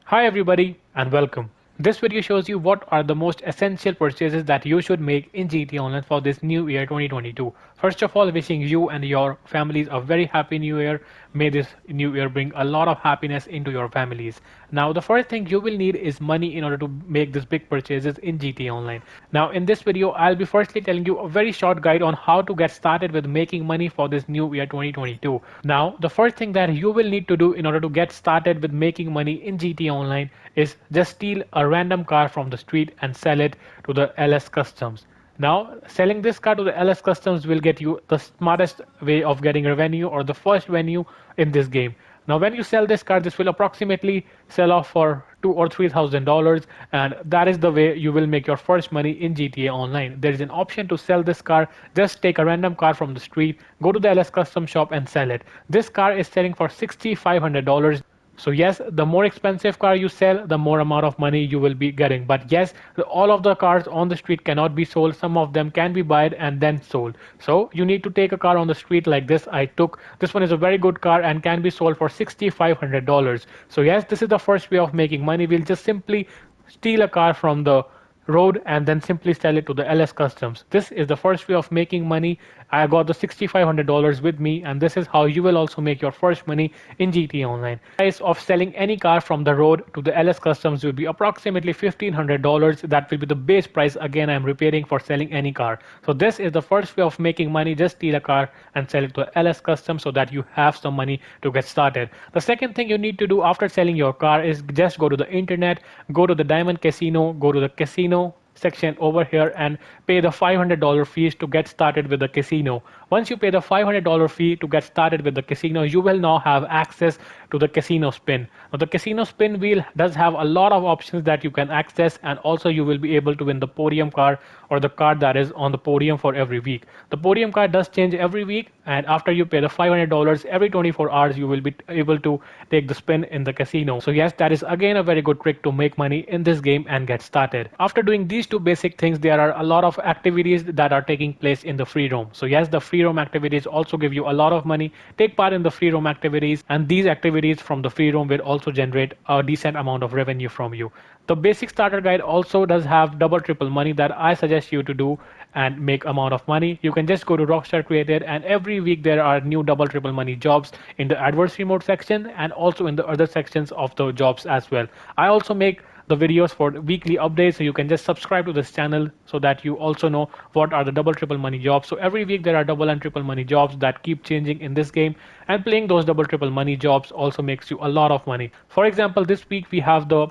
Hi everybody and welcome. This video shows you what are the most essential purchases that you should make in GT Online for this new year 2022. First of all, wishing you and your families a very happy new year. May this new year bring a lot of happiness into your families. Now the first thing you will need is money in order to make these big purchases in GT Online. Now in this video I'll be firstly telling you a very short guide on how to get started with making money for this new year 2022. Now the first thing that you will need to do in order to get started with making money in GT Online is just steal a random car from the street and sell it to the LS Customs. Now, selling this car to the LS Customs will get you the smartest way of getting revenue or the first revenue in this game. Now, when you sell this car, this will approximately sell off for $2,000 or $3,000, and that is the way you will make your first money in GTA Online. There is an option to sell this car. Just take a random car from the street, go to the LS Custom shop and sell it. This car is selling for $6,500. So yes, the more expensive car you sell, the more amount of money you will be getting. But yes, all of the cars on the street cannot be sold. Some of them can be bought and then sold. So you need to take a car on the street like this. I took this one is a very good car and can be sold for $6,500. So yes, this is the first way of making money. We'll just simply steal a car from the road and then simply sell it to the LS Customs. This is the first way of making money. I got the $6,500 with me, and this is how you will also make your first money in GT Online. The price of selling any car from the road to the LS Customs will be approximately $1,500. That will be the base price. Again, I'm repeating, for selling any car. So this is the first way of making money. Just steal a car and sell it to LS Customs so that you have some money to get started. The second thing you need to do after selling your car is just go to the internet, go to the Diamond Casino, go to the casino section over here and pay the $500 fees to get started with the casino. Once you pay the $500 fee to get started with the casino, you will now have access to the casino spin. Now the casino spin wheel does have a lot of options that you can access, and also you will be able to win the podium car or the card that is on the podium for every week. The podium card does change every week, and after you pay the $500 every 24 hours you will be able to take the spin in the casino. So yes, that is again a very good trick to make money in this game and get started. After doing these two basic things, there are a lot of activities that are taking place in the free roam. So yes, the free roam activities also give you a lot of money. Take part in the free roam activities, and these activities from the free roam will also generate a decent amount of revenue from you. The basic starter guide also does have double triple money that I suggest you to do and make amount of money. You can just go to Rockstar Created, and every week there are new double triple money jobs in the adversary mode section and also in the other sections of the jobs as well. I also make the videos for weekly updates, so you can just subscribe to this channel so that you also know what are the double triple money jobs. So every week there are double and triple money jobs that keep changing in this game, and playing those double triple money jobs also makes you a lot of money. For example, this week we have the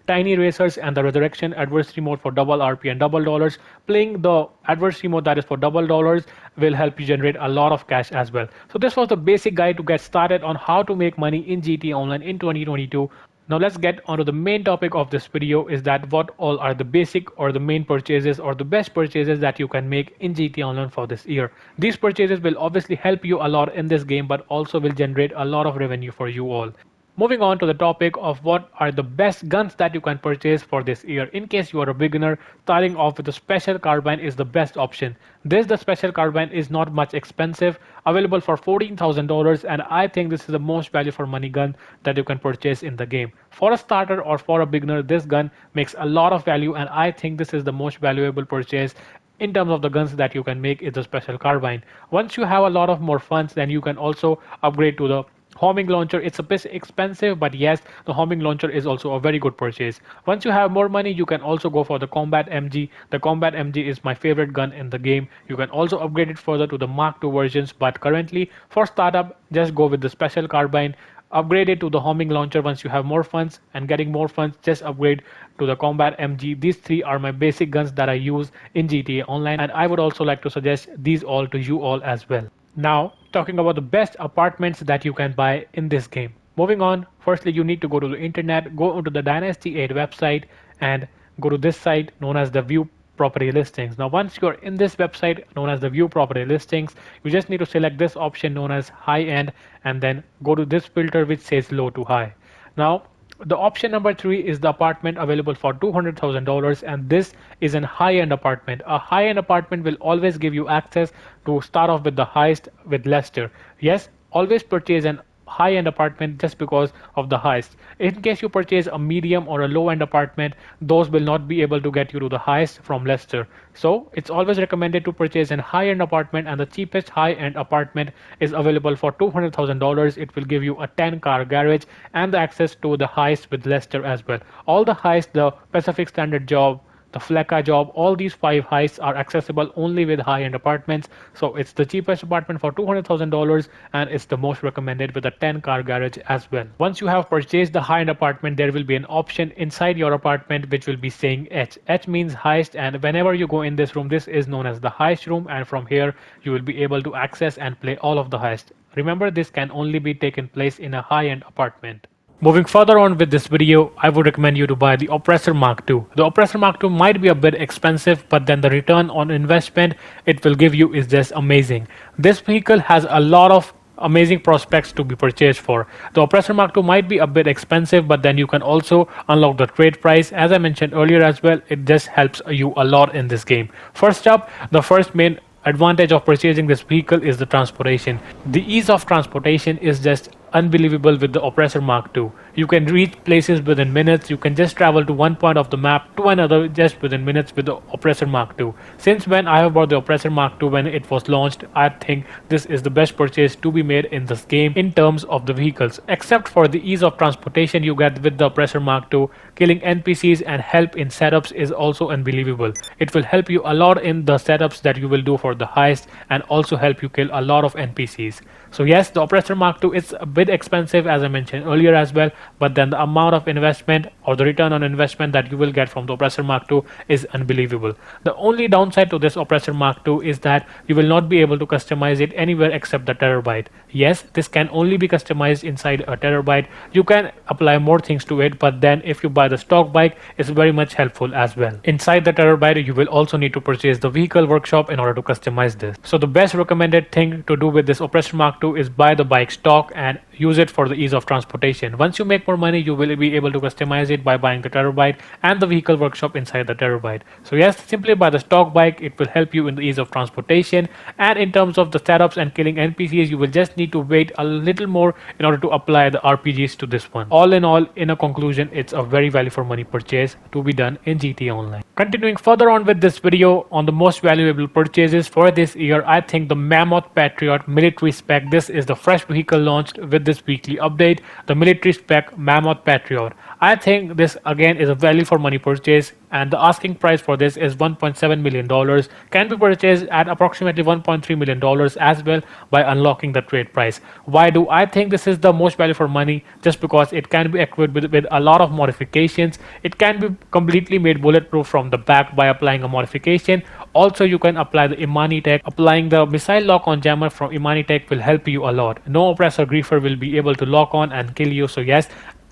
Tiny Racers and the Resurrection adversary mode for double RP and double dollars. Playing the adversary mode that is for double dollars will help you generate a lot of cash as well. So this was the basic guide to get started on how to make money in GT Online in 2022. Now let's get onto the main topic of this video, is that what all are the basic or the main purchases or the best purchases that you can make in GT Online for this year. These purchases will obviously help you a lot in this game, but also will generate a lot of revenue for you all. Moving on to the topic of what are the best guns that you can purchase for this year. In case you are a beginner, starting off with the Special Carbine is the best option. The Special Carbine is not much expensive, available for $14,000, and I think this is the most value for money gun that you can purchase in the game. For a starter or for a beginner, this gun makes a lot of value, and I think this is the most valuable purchase in terms of the guns that you can make is the Special Carbine. Once you have a lot of more funds, then you can also upgrade to the homing launcher. It's a bit expensive, but yes, the homing launcher is also a very good purchase. Once you have more money, you can also go for the combat MG. The combat MG is my favorite gun in the game. You can also upgrade it further to the Mark II versions, but currently for startup, just go with the Special Carbine. Upgrade it to the homing launcher once you have more funds, and getting more funds, just upgrade to the combat MG. These three are my basic guns that I use in GTA Online, and I would also like to suggest these all to you all as well. Now, talking about the best apartments that you can buy in this game. Moving on, firstly you need to go to the internet, go onto the Dynasty 8 website and go to this site known as the View Property Listings. Now once you're in this website known as the View Property Listings, you just need to select this option known as High End and then go to this filter which says Low to High. Now the option number 3 is the apartment available for $200,000, and this is a high-end apartment. A high-end apartment will always give you access to start off with the heist with Lester. Yes, always purchase an high-end apartment just because of the heist. In case you purchase a medium or a low-end apartment, those will not be able to get you to the heist from Leicester. So it's always recommended to purchase an high-end apartment, and the cheapest high-end apartment is available for $200,000. It will give you a 10-car garage and the access to the heist with Leicester as well. All the heists, the Pacific Standard job, the Flecka job, all these 5 heists are accessible only with high-end apartments. So it's the cheapest apartment for $200,000, and it's the most recommended with a 10-car garage as well. Once you have purchased the high-end apartment, there will be an option inside your apartment which will be saying H. H means heist, and whenever you go in this room, this is known as the heist room, and from here you will be able to access and play all of the heist. Remember, this can only be taken place in a high-end apartment. Moving further on with this video, I would recommend you to buy the Oppressor Mark II. The Oppressor Mark II might be a bit expensive, but then the return on investment it will give you is just amazing. This vehicle has a lot of amazing prospects to be purchased for. The Oppressor Mark II might be a bit expensive, but then you can also unlock the trade price. As I mentioned earlier as well, it just helps you a lot in this game. First up, the first main advantage of purchasing this vehicle is the transportation. The ease of transportation is just unbelievable with the Oppressor Mark II. You can reach places within minutes. You can just travel to one point of the map to another just within minutes with the Oppressor Mark II. Since when I have bought the Oppressor Mark II when it was launched, I think this is the best purchase to be made in this game in terms of the vehicles. Except for the ease of transportation you get with the Oppressor Mark II, killing NPCs and help in setups is also unbelievable. It will help you a lot in the setups that you will do for the heist, and also help you kill a lot of NPCs. So yes, the Oppressor Mark II is a bit expensive as I mentioned earlier as well, but then the amount of investment or the return on investment that you will get from the Oppressor Mark II is unbelievable. The only downside to this Oppressor Mark II is that you will not be able to customize it anywhere except the Terabyte. Yes, this can only be customized inside a Terabyte. You can apply more things to it, but then if you buy the stock bike, it's very much helpful as well. Inside the Terabyte, you will also need to purchase the vehicle workshop in order to customize this. So the best recommended thing to do with this Oppressor Mark II is buy the bike stock and use it for the ease of transportation. Once you make more money, you will be able to customize it by buying the Terabyte and the vehicle workshop inside the Terabyte. So yes, simply buy the stock bike. It will help you in the ease of transportation, and in terms of the setups and killing NPCs, you will just need to wait a little more in order to apply the RPGs to this one. All in all, in a conclusion, it's a very value for money purchase to be done in GTA Online. Continuing further on with this video on the most valuable purchases for this year, I think the Mammoth Patriot military spec. This is the fresh vehicle launched with this weekly update, the military spec Mammoth Patriot. I think this again is a value for money purchase, and the asking price for this is $1.7 million, can be purchased at approximately $1.3 million as well by unlocking the trade price. Why do I think this is the most value for money? Just because it can be equipped with a lot of modifications. It can be completely made bulletproof from the back by applying a modification. Also, you can apply the Imani tech. Applying the missile lock on jammer from Imani tech will help you a lot. No oppressor griefer will be able to lock on and kill you. So yes,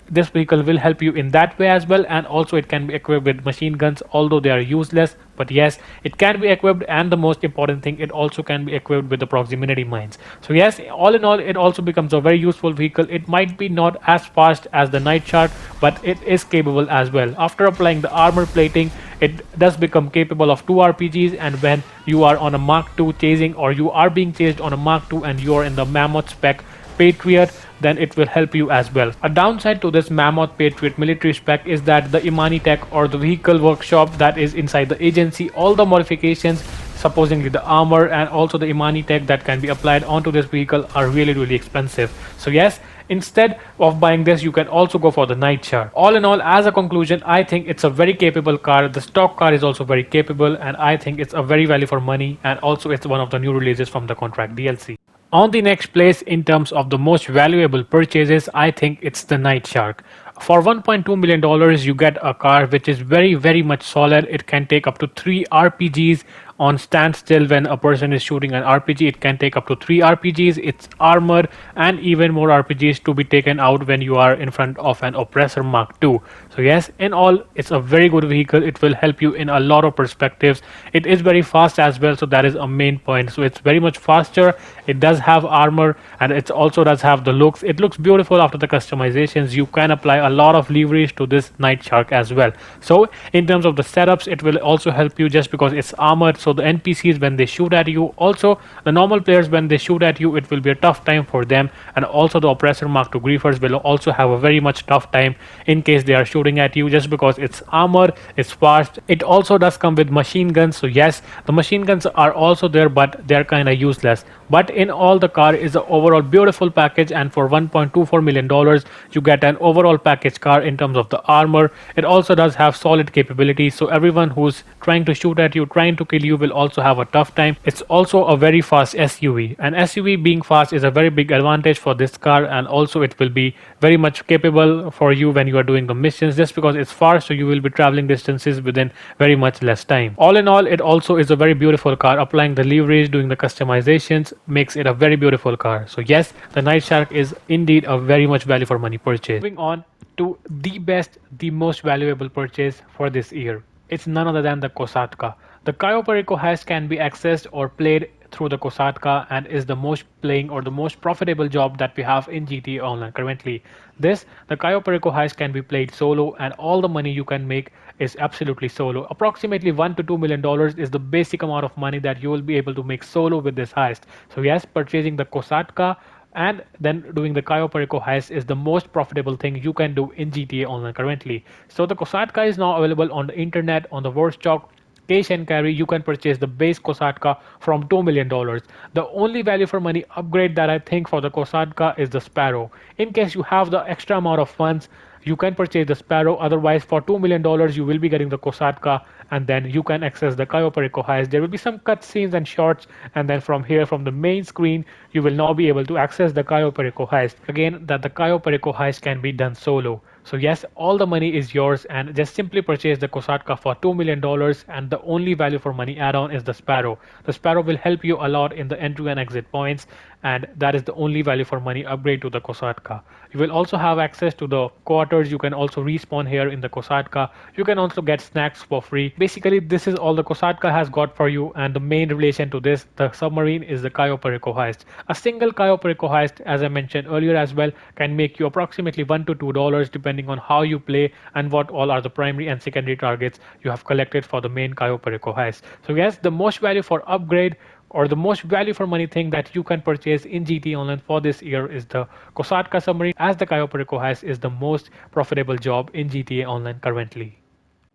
this vehicle will help you in that way as well, and also it can be equipped with machine guns, although they are useless, but yes, it can be equipped, and the most important thing, it also can be equipped with the proximity mines. So yes, all in all, it also becomes a very useful vehicle. It might be not as fast as the nightshark, but it is capable as well. After applying the armor plating, it does become capable of 2 RPGs, and when you are on a Mark II chasing, or you are being chased on a Mark II and you are in the Mammoth spec Patriot, then it will help you as well. A downside to this Mammoth Patriot military spec is that the Imani tech or the vehicle workshop that is inside the agency, all the modifications, supposedly the armor and also the Imani tech that can be applied onto this vehicle are really expensive. So yes, instead of buying this, you can also go for the nightshark. All in all, as a conclusion, I think it's a very capable car. The stock car is also very capable, and I think it's a very value for money, and also it's one of the new releases from the contract DLC. On the next place in terms of the most valuable purchases, I think it's the nightshark. For $1.2 million, you get a car which is very much solid. It can take up to 3 RPGs on standstill. When a person is shooting an RPG, it can take up to 3 RPGs. It's armored, and even more RPGs to be taken out when you are in front of an Oppressor Mark II. So yes, in all, it's a very good vehicle. It will help you in a lot of perspectives. It is very fast as well, so that is a main point. So it's very much faster. It does have armor, and it also does have the looks. It looks beautiful after the customizations. You can apply a lot of leverage to this nightshark as well. So in terms of the setups, it will also help you just because it's armored, also the NPCs when they shoot at you. Also the normal players, when they shoot at you, it will be a tough time for them, and also the Oppressor Mark II griefers will also have a very much tough time in case they are shooting at you, just because it's armor, it's fast. It also does come with machine guns, so yes, the machine guns are also there, but they're kind of useless. But in all, the car is an overall beautiful package, and for $1.24 million you get an overall package car in terms of the armor. It also does have solid capabilities, so everyone who's trying to shoot at you, trying to kill you, will also have a tough time. It's also a very fast SUV, and SUV being fast is a very big advantage for this car, and also it will be very much capable for you when you are doing the missions, just because it's fast, so you will be traveling distances within very much less time. All in all, it also is a very beautiful car. Applying the leverage, doing the customizations makes it a very beautiful car. So yes, the Nightshark is indeed a very much value for money purchase. Moving on to the best, the most valuable purchase for this year. It's none other than the Kosatka. The Cayo Perico heist can be accessed or played through the Kosatka, and is the most playing or the most profitable job that we have in GTA Online currently. The Cayo Perico heist can be played solo, and all the money you can make is absolutely solo. Approximately $1 to $2 million is the basic amount of money that you will be able to make solo with this heist. So yes, purchasing the Kosatka and then doing the Cayo Perico heist is the most profitable thing you can do in GTA Online currently. So the Kosatka is now available on the internet, on the Workshop, cash and carry. You can purchase the base Kosatka from $2 million. The only value for money upgrade that I think for the Kosatka is the Sparrow. In case you have the extra amount of funds, you can purchase the Sparrow. Otherwise, for $2 million you will be getting the Kosatka, and then you can access the Cayo Perico heist. There will be some cutscenes and shorts, and then from here, from the main screen, you will now be able to access the Cayo Perico heist. Again, that the Cayo Perico heist can be done solo. So yes, all the money is yours, and just simply purchase the Kosatka for $2 million, and the only value for money add-on is the Sparrow. The Sparrow will help you a lot in the entry and exit points, and that is the only value for money upgrade to the Kosatka. You will also have access to the quarters. You can also respawn here in the Kosatka. You can also get snacks for free. Basically, this is all the Kosatka has got for you, and the main relation to this, the submarine, is the Cayo Perico heist. A single Cayo Perico heist, as I mentioned earlier as well, can make you approximately $1 to $2 depending on how you play and what all are the primary and secondary targets you have collected for the main Cayo Perico heist. So yes, the most value for upgrade or the most value for money thing that you can purchase in GTA Online for this year is the Kosatka submarine, as the Cayo Perico heist is the most profitable job in GTA Online currently.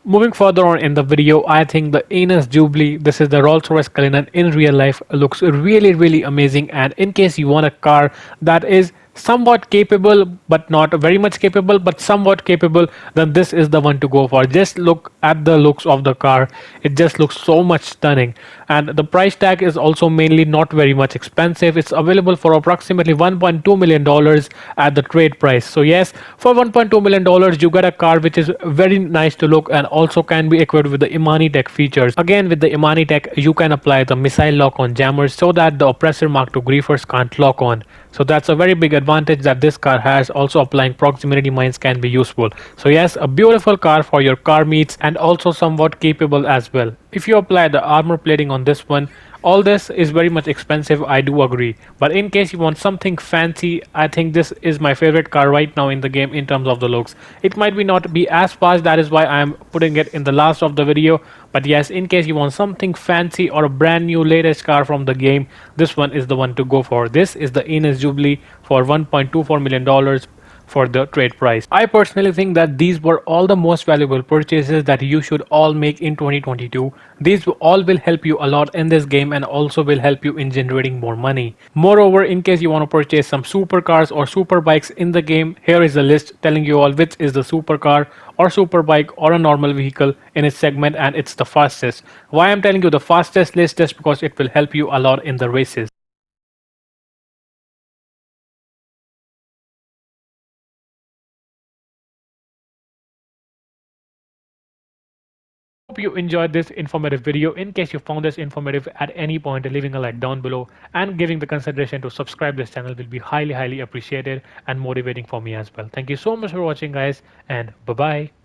Moving further on in the video, I think the Enus Jubilee, this is the Rolls-Royce Cullinan in real life, looks really amazing. And in case you want a car that is somewhat capable but not very much capable but somewhat capable, then this is the one to go for. Just look at the looks of the car, it just looks so much stunning, and the price tag is also mainly not very much expensive. It's available for approximately $1.2 million at the trade price. So yes, for $1.2 million you get a car which is very nice to look and also can be equipped with the Imani tech features. Again, with the Imani tech you can apply the missile lock on jammers so that the Oppressor Mark II griefers can't lock on. So that's a very big advantage that this car has. Also, applying proximity mines can be useful. So yes, a beautiful car for your car meets, and also somewhat capable as well. If you apply the armor plating on this one, all this is very much expensive, I do agree, but in case you want something fancy, I think this is my favorite car right now in the game in terms of the looks. It might be not be as fast, that is why I am putting it in the last of the video, but yes, in case you want something fancy or a brand new latest car from the game, this one is the one to go for. This is the Enus Jubilee for $1.24 million for the trade price. I personally think that these were all the most valuable purchases that you should all make in 2022. These all will help you a lot in this game and also will help you in generating more money. Moreover, in case you want to purchase some supercars or super bikes in the game, here is a list telling you all which is the supercar or super bike or a normal vehicle in its segment, and it's the fastest. Why I'm telling you the fastest list? Just because it will help you a lot in the races. Hope you enjoyed this informative video. In case you found this informative at any point, leaving a like down below and giving the consideration to subscribe this channel will be highly appreciated and motivating for me as well. Thank you so much for watching, guys, and bye bye.